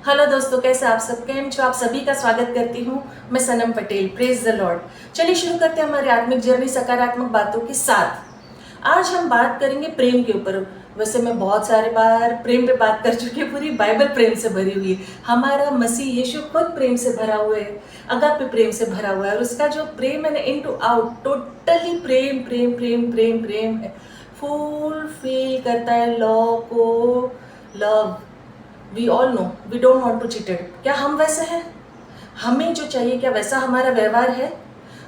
Hello दोस्तों, कैसे आप सब केम छो। आप सभी का स्वागत करती हूँ मैं Sanam Patel. Praise the lord. चलिए शुरू करते हैं हमारी आत्मिक जर्नी सकारात्मक बातों के साथ। आज हम बात करेंगे प्रेम के ऊपर। वैसे मैं बहुत सारे बार प्रेम पे बात कर चुकी हूँ, पूरी बाइबल प्रेम से भरी हुई है। हमारा मसीह यीशु खुद प्रेम से भरा हुआ है, अगापे प्रेम से भरा हुआ है। और उसका जो प्रेम है ना, इन टू आउट टोटली प्रेम प्रेम प्रेम प्रेम प्रेम है। फुलफिल करता है लॉ को। Love, we all know we don't want to cheated. क्या हम वैसे हैं? हमें जो चाहिए क्या वैसा हमारा व्यवहार है?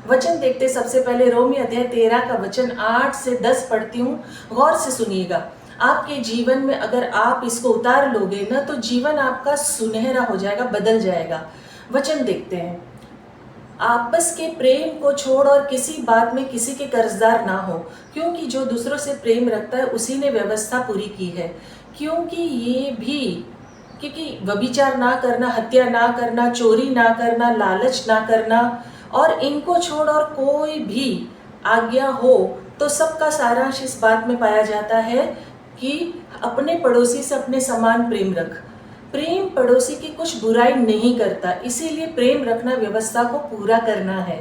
वचन देखते सबसे पहले रोमी अध्याय 13 का वचन 8 से 10 पढ़ती हूँ, गौर से सुनिएगा। आपके जीवन में अगर आप इसको उतार लोगे ना, तो जीवन आपका सुनहरा हो जाएगा, बदल जाएगा। वचन देखते हैं। आपस के प्रेम को छोड़ और किसी बात में किसी के कर्जदार ना हो, क्योंकि जो दूसरों से प्रेम रखता है उसी ने व्यवस्था पूरी की है। क्योंकि व्यभिचार ना करना, हत्या ना करना, चोरी ना करना, लालच ना करना, और इनको छोड़ और कोई भी आज्ञा हो तो सबका सारांश इस बात में पाया जाता है कि अपने पड़ोसी से अपने समान प्रेम रख। प्रेम पड़ोसी की कुछ बुराई नहीं करता, इसीलिए प्रेम रखना व्यवस्था को पूरा करना है।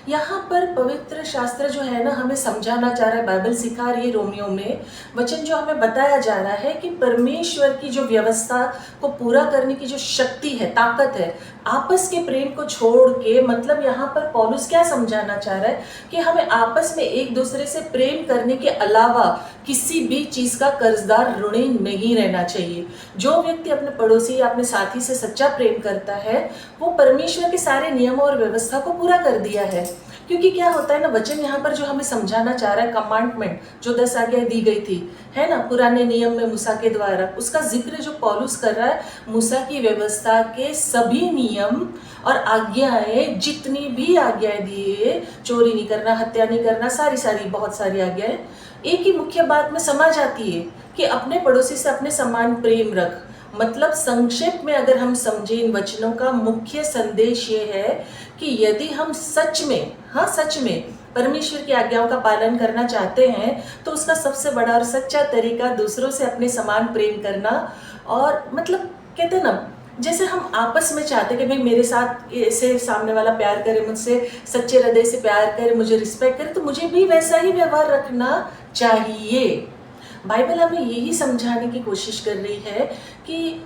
यहाँ पर पवित्र शास्त्र जो है ना, हमें समझाना चाह रहा है, बाइबल सिखा रही है रोमियो में। वचन जो हमें बताया जा रहा है कि परमेश्वर की जो व्यवस्था को पूरा करने की जो शक्ति है, ताकत है, आपस के प्रेम को छोड़ के, मतलब यहाँ पर पौलुस क्या समझाना चाह रहा है कि हमें आपस में एक दूसरे से प्रेम करने के अलावा किसी भी चीज का कर्जदार, ऋणी नहीं रहना चाहिए। जो व्यक्ति अपने पड़ोसी या अपने साथी से सच्चा प्रेम करता है, वो परमेश्वर के सारे नियमों और व्यवस्था को पूरा कर दिया है। क्योंकि क्या होता है ना, वचन यहाँ पर जो हमें समझाना चाह रहा है, कमांडमेंट जो 10 आज्ञाएं दी गई थी, है ना, पुराने नियम में मूसा के द्वारा, उसका जिक्र जो पौलुस कर रहा है, मूसा की व्यवस्था के सभी नियम और आज्ञाएं, जितनी भी आज्ञाएं दी है, चोरी नहीं करना, हत्या नहीं करना, सारी बहुत सारी आज्ञाएं एक ही मुख्य बात में समा जाती है कि अपने पड़ोसी से अपने समान प्रेम रख। मतलब संक्षेप में अगर हम समझे इन वचनों का मुख्य संदेश ये है कि यदि हम सच में परमेश्वर की आज्ञाओं का पालन करना चाहते हैं, तो उसका सबसे बड़ा और सच्चा तरीका दूसरों से अपने समान प्रेम करना। और मतलब कहते हैं ना, जैसे हम आपस में चाहते कि भाई मेरे साथ ऐसे सामने वाला प्यार करे, मुझसे सच्चे हृदय से प्यार करे, मुझे रिस्पेक्ट करे, तो मुझे भी वैसा ही व्यवहार रखना चाहिए। बाइबल हमें यही समझाने की कोशिश कर रही है कि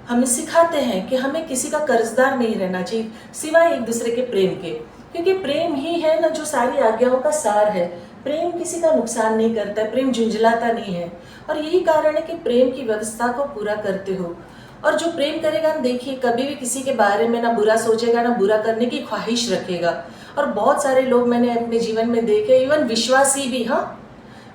हमें सिखाते हैं कि हमें किसी का कर्जदार नहीं रहना चाहिए, सिवाय एक दूसरे के प्रेम के। क्योंकि प्रेम ही है ना जो सारी आज्ञाओं का सार है। प्रेम किसी का नुकसान नहीं करता है, प्रेम झुंझलाता नहीं है। और यही कारण है कि प्रेम की व्यवस्था को पूरा करते हो। और जो प्रेम करेगा ना, देखिए, कभी भी किसी के बारे में ना बुरा सोचेगा, ना बुरा करने की ख्वाहिश रखेगा। और बहुत सारे लोग मैंने अपने जीवन में देखे, इवन विश्वासी भी, हाँ,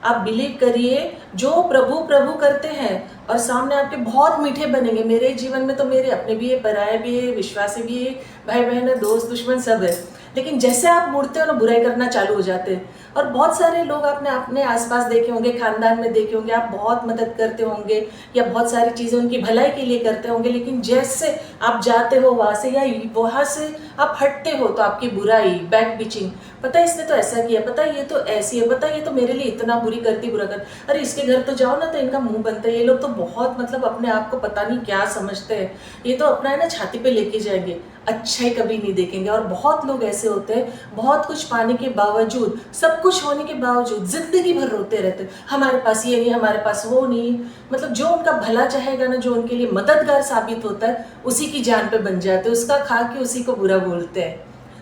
आप बिलीव करिए, जो प्रभु प्रभु करते हैं और सामने आपके बहुत मीठे बनेंगे। मेरे जीवन में तो मेरे अपने भी है, पराये भी है, विश्वासी भी है, भाई बहन है, दोस्त दुश्मन सब है। लेकिन जैसे आप मुड़ते हो ना, बुराई करना चालू हो जाते हैं। और बहुत सारे लोग आपने अपने आसपास देखे होंगे, खानदान में देखे होंगे, आप बहुत मदद करते होंगे या बहुत सारी चीज़ें उनकी भलाई के लिए करते होंगे, लेकिन जैसे आप जाते हो वहाँ से या वहाँ से आप हटते हो, तो आपकी बुराई, बैक बिचिंग, पता है इसने तो ऐसा किया, पता है ये तो ऐसी है, पता है ये तो मेरे लिए इतना बुरा कर, अरे इसके घर तो जाओ ना तो इनका मुंह बनता है। ये लोग तो बहुत मतलब अपने आप को पता नहीं क्या समझते हैं, ये तो अपना है ना छाती पे लेके जाएंगे, अच्छाई कभी नहीं देखेंगे। और बहुत लोग ऐसे होते हैं, बहुत कुछ पाने के बावजूद, सब कुछ होने के बावजूद जिंदगी भर रोते रहते हैं, हमारे पास ये नहीं, हमारे पास वो नहीं। मतलब जो उनका भला चाहेगा ना, जो उनके लिए मददगार साबित होता है, उसी की जान पे बन जाते हैं, उसका खा के उसी को बुरा बोलते हैं।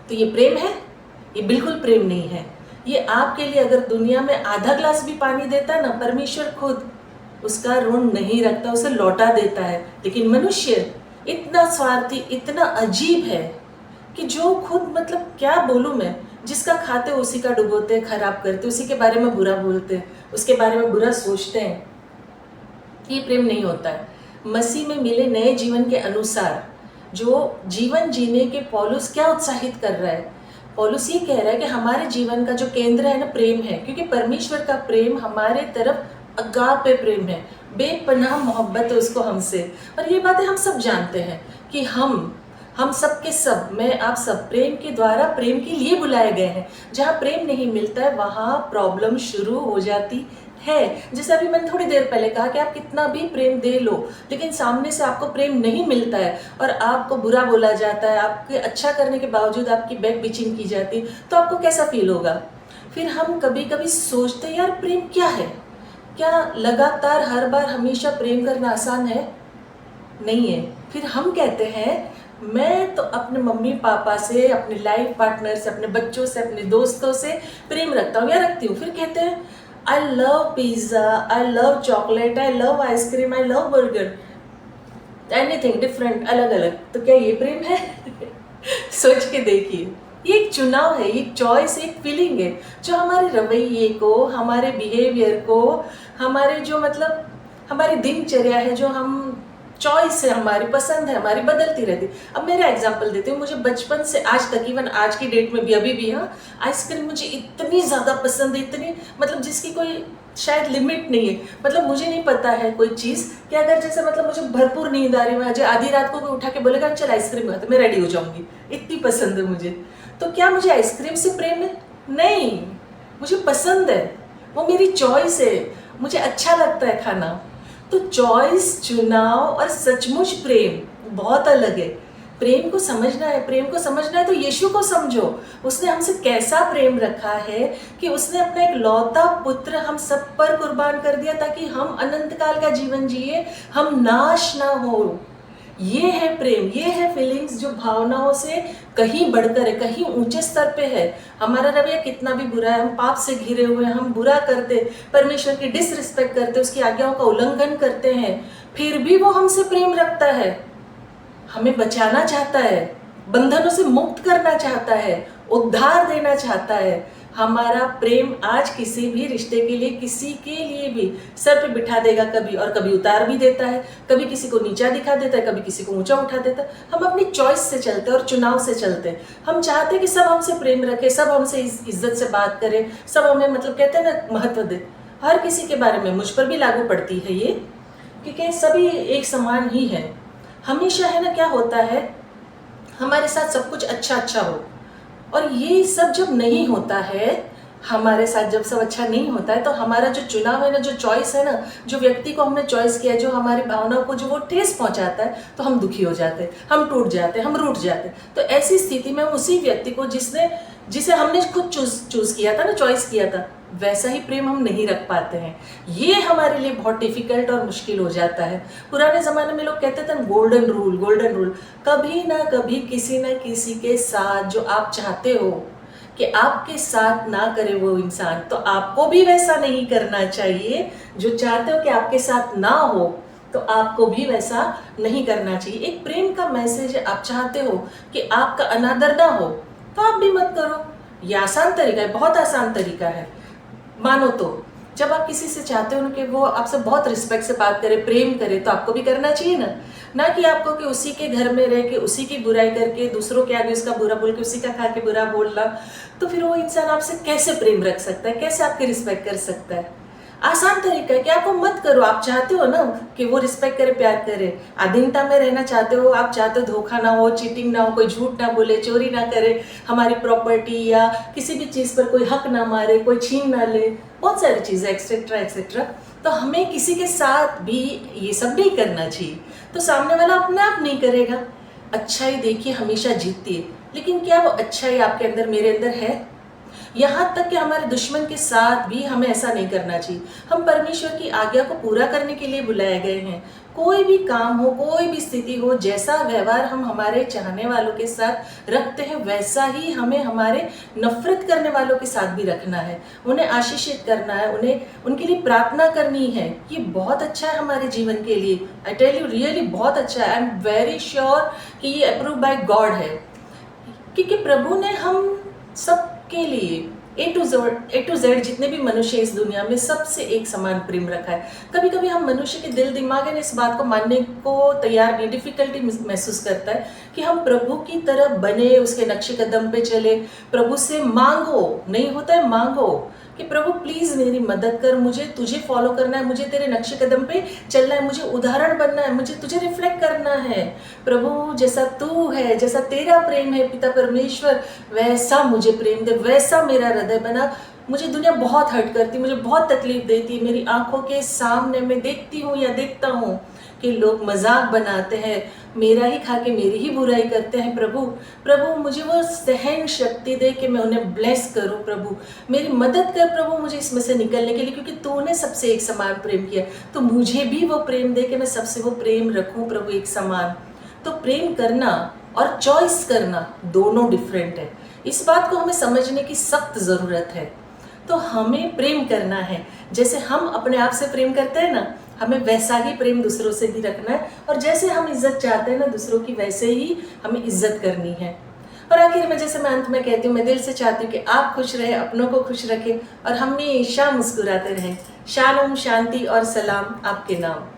तो ये प्रेम है? ये बिल्कुल प्रेम नहीं है। ये आपके लिए अगर दुनिया में आधा ग्लास भी पानी देता है ना, परमेश्वर खुद उसका ऋण नहीं रखता, उसे लौटा देता है। लेकिन मनुष्य इतना स्वार्थी, इतना अजीब है कि जो खुद, मतलब क्या बोलूं मैं, जिसका खाते उसी का डुबोते, खराब करते, उसी के बारे में बुरा बोलते, उसके बारे में बुरा सोचते हैं। ये प्रेम नहीं होता है। मसीह में मिले नए जीवन के अनुसार जो जीवन जीने के पौलुस क्या उत्साहित कर रहा है, पौलुस ये कह रहा है कि हमारे जीवन का जो केंद्र है ना, प्रेम है। क्योंकि परमेश्वर का प्रेम हमारे तरफ अगापे प्रेम है, बेपनाह मोहब्बत है उसको हमसे। और ये बातें हम सब जानते हैं कि हम सब के सब, मैं आप सब प्रेम के द्वारा प्रेम के लिए बुलाए गए हैं। जहाँ प्रेम नहीं मिलता है वहाँ प्रॉब्लम शुरू हो जाती है। जैसे अभी मैंने थोड़ी देर पहले कहा कि आप कितना भी प्रेम दे लो, लेकिन सामने से आपको प्रेम नहीं मिलता है और आपको बुरा बोला जाता है, आपके अच्छा करने के बावजूद आपकी बैक बिचिंग की जाती, तो आपको कैसा फील होगा? फिर हम कभी कभी सोचते हैं यार प्रेम क्या है? क्या लगातार हर बार हमेशा प्रेम करना आसान है? नहीं है। फिर हम कहते हैं मैं तो अपने मम्मी पापा से, अपने लाइफ पार्टनर से, अपने बच्चों से, अपने दोस्तों से प्रेम रखता हूँ या रखती हूँ। फिर कहते हैं I love pizza, I love chocolate, I love ice cream, I love burger, anything different, अलग अलग। तो क्या ये प्रेम है? सोच के देखिए, ये एक चुनाव है, एक चॉइस, एक फीलिंग है जो हमारे रवैये को, हमारे बिहेवियर को, हमारे जो मतलब हमारी दिनचर्या है, जो हम चॉइस है, हमारी पसंद है, हमारी बदलती रहती। अब मेरा एग्जांपल देती हूँ, मुझे बचपन से आज तक, इवन आज की डेट में भी, अभी भी, हाँ, आइसक्रीम मुझे इतनी ज़्यादा पसंद है, इतनी मतलब जिसकी कोई शायद लिमिट नहीं है। मतलब मुझे नहीं पता है कोई चीज़ कि अगर जैसे मतलब मुझे भरपूर नींद आ रही है, मुझे आधी रात को कोई उठा के बोलेगा चल आइसक्रीम खा, तो मैं रेडी हो जाऊंगी, इतनी पसंद है मुझे। तो क्या मुझे आइसक्रीम से प्रेम है? नहीं, मुझे पसंद है, वो मेरी चॉइस है, मुझे अच्छा लगता है खाना। तो चॉइस, चुनाव और सचमुच प्रेम बहुत अलग है। प्रेम को समझना है, प्रेम को समझना है तो यीशु को समझो। उसने हमसे कैसा प्रेम रखा है कि उसने अपना एक लौता पुत्र हम सब पर कुर्बान कर दिया ताकि हम अनंत काल का जीवन जिए, हम नाश ना हो। ये है प्रेम, ये है फीलिंग्स जो भावनाओं से कहीं बढ़कर है, कहीं ऊंचे स्तर पे है। हमारा रवैया कितना भी बुरा है, हम पाप से घिरे हुए हैं, हम बुरा करते, परमेश्वर की डिसरिस्पेक्ट करते, उसकी आज्ञाओं का उल्लंघन करते हैं, फिर भी वो हमसे प्रेम रखता है, हमें बचाना चाहता है, बंधनों से मुक्त करना चाहता है, उद्धार देना चाहता है। हमारा प्रेम आज किसी भी रिश्ते के लिए, किसी के लिए भी सर पे बिठा देगा कभी, और कभी उतार भी देता है, कभी किसी को नीचा दिखा देता है, कभी किसी को ऊंचा उठा देता है। हम अपनी चॉइस से चलते हैं और चुनाव से चलते हैं। हम चाहते हैं कि सब हमसे प्रेम रखे, सब हमसे इज्जत से बात करें, सब हमें मतलब कहते हैं ना महत्व दे। हर किसी के बारे में, मुझ पर भी लागू पड़ती है ये, क्योंकि सभी एक समान ही है। हमेशा है ना, क्या होता है, हमारे साथ सब कुछ अच्छा अच्छा हो, और ये सब जब नहीं होता है, हमारे साथ जब सब अच्छा नहीं होता है, तो हमारा जो चुनाव है ना, जो चॉइस है ना, जो व्यक्ति को हमने चॉइस किया, जो हमारी भावनाओं को जो वो ठेस पहुंचाता है, तो हम दुखी हो जाते हैं, हम टूट जाते हैं, हम रूठ जाते हैं। तो ऐसी स्थिति में उसी व्यक्ति को जिसे हमने खुद चूज किया था ना, चॉइस किया था, वैसा ही प्रेम हम नहीं रख पाते हैं। ये हमारे लिए बहुत डिफिकल्ट और मुश्किल हो जाता है। पुराने ज़माने में लोग कहते थे गोल्डन रूल, गोल्डन रूल, कभी ना कभी किसी ना किसी के साथ जो आप चाहते हो कि आपके साथ ना करे वो इंसान, तो आपको भी वैसा नहीं करना चाहिए। जो चाहते हो कि आपके साथ ना हो, तो आपको भी वैसा नहीं करना चाहिए। एक प्रेम का मैसेज है, आप चाहते हो कि आपका अनादर ना हो, तो आप भी मत करो। ये आसान तरीका है, बहुत आसान तरीका है। मानो तो जब आप किसी से चाहते हो कि वो आपसे बहुत रिस्पेक्ट से बात करे, प्रेम करे, तो आपको भी करना चाहिए ना कि आपको कि उसी के घर में रह के उसी की बुराई करके, दूसरों के आगे उसका बुरा बोल के, उसी का खा के बुरा बोलना। तो फिर वो इंसान आपसे कैसे प्रेम रख सकता है, कैसे आपकी रिस्पेक्ट कर सकता है? आसान तरीका है कि आप वो मत करो। आप चाहते हो ना कि वो रिस्पेक्ट करे, प्यार करे, आधीनता में रहना चाहते हो, आप चाहते हो धोखा ना हो, चीटिंग ना हो, कोई झूठ ना बोले, चोरी ना करे, हमारी प्रॉपर्टी या किसी भी चीज़ पर कोई हक ना मारे, कोई छीन ना ले, बहुत सारी चीज़ें एक्सेट्रा एक्सेट्रा। तो हमें किसी के साथ भी ये सब नहीं करना चाहिए। तो सामने वाला अपने आप नहीं करेगा। अच्छाई देखिए हमेशा जीतती है, लेकिन क्या वो अच्छाई आपके अंदर, मेरे अंदर है? यहाँ तक कि हमारे दुश्मन के साथ भी हमें ऐसा नहीं करना चाहिए। हम परमेश्वर की आज्ञा को पूरा करने के लिए बुलाए गए हैं। कोई भी काम हो, कोई भी स्थिति हो, जैसा व्यवहार हम हमारे चाहने वालों के साथ रखते हैं, वैसा ही हमें हमारे नफरत करने वालों के साथ भी रखना है। उन्हें आशीषित करना है, उन्हें उनके लिए प्रार्थना करनी है। ये बहुत अच्छा है हमारे जीवन के लिए। आई टेल यू, रियली बहुत अच्छा है। आई एम वेरी श्योर कि ये अप्रूव बाय गॉड है, क्योंकि प्रभु ने हम सब के लिए ए टू जेड जितने भी मनुष्य इस दुनिया में, सबसे एक समान प्रेम रखा है। कभी कभी हम मनुष्य के दिल दिमाग है इस बात को मानने को तैयार नहीं, डिफिकल्टी महसूस करता है कि हम प्रभु की तरह बने, उसके नक्शे कदम पे चले। प्रभु से मांगो, नहीं होता है मांगो कि प्रभु प्लीज मेरी मदद कर, मुझे तुझे फॉलो करना है, मुझे तेरे नक्शे कदम पे चलना है, मुझे उदाहरण बनना है, मुझे तुझे रिफ्लेक्ट करना है। प्रभु जैसा तू है, जैसा तेरा प्रेम है पिता परमेश्वर, वैसा मुझे प्रेम दे, वैसा मेरा हृदय बना। मुझे दुनिया बहुत हर्ट करती, मुझे बहुत तकलीफ देती। मेरी आंखों के सामने मैं देखती हूँ या देखता हूँ कि लोग मजाक बनाते हैं, मेरा ही खा के मेरी ही बुराई करते हैं। प्रभु प्रभु मुझे वो सहन शक्ति दे कि मैं उन्हें ब्लेस करूं। प्रभु मेरी मदद कर प्रभु मुझे इसमें से निकलने के लिए, क्योंकि तूने सबसे एक समान प्रेम किया, तो मुझे भी वो प्रेम दे कि मैं सबसे वो प्रेम रखूं प्रभु एक समान। तो प्रेम करना और चॉइस करना दोनों डिफरेंट है। इस बात को हमें समझने की सख्त ज़रूरत है। तो हमें प्रेम करना है, जैसे हम अपने आप से प्रेम करते हैं ना, हमें वैसा ही प्रेम दूसरों से भी रखना है। और जैसे हम इज्जत चाहते हैं ना दूसरों की, वैसे ही हमें इज्जत करनी है। और आखिर में जैसे मैं अंत में कहती हूँ, मैं दिल से चाहती हूँ कि आप खुश रहे, अपनों को खुश रखें और हमेशा मुस्कुराते रहें। शालोम, शांति और सलाम आपके नाम।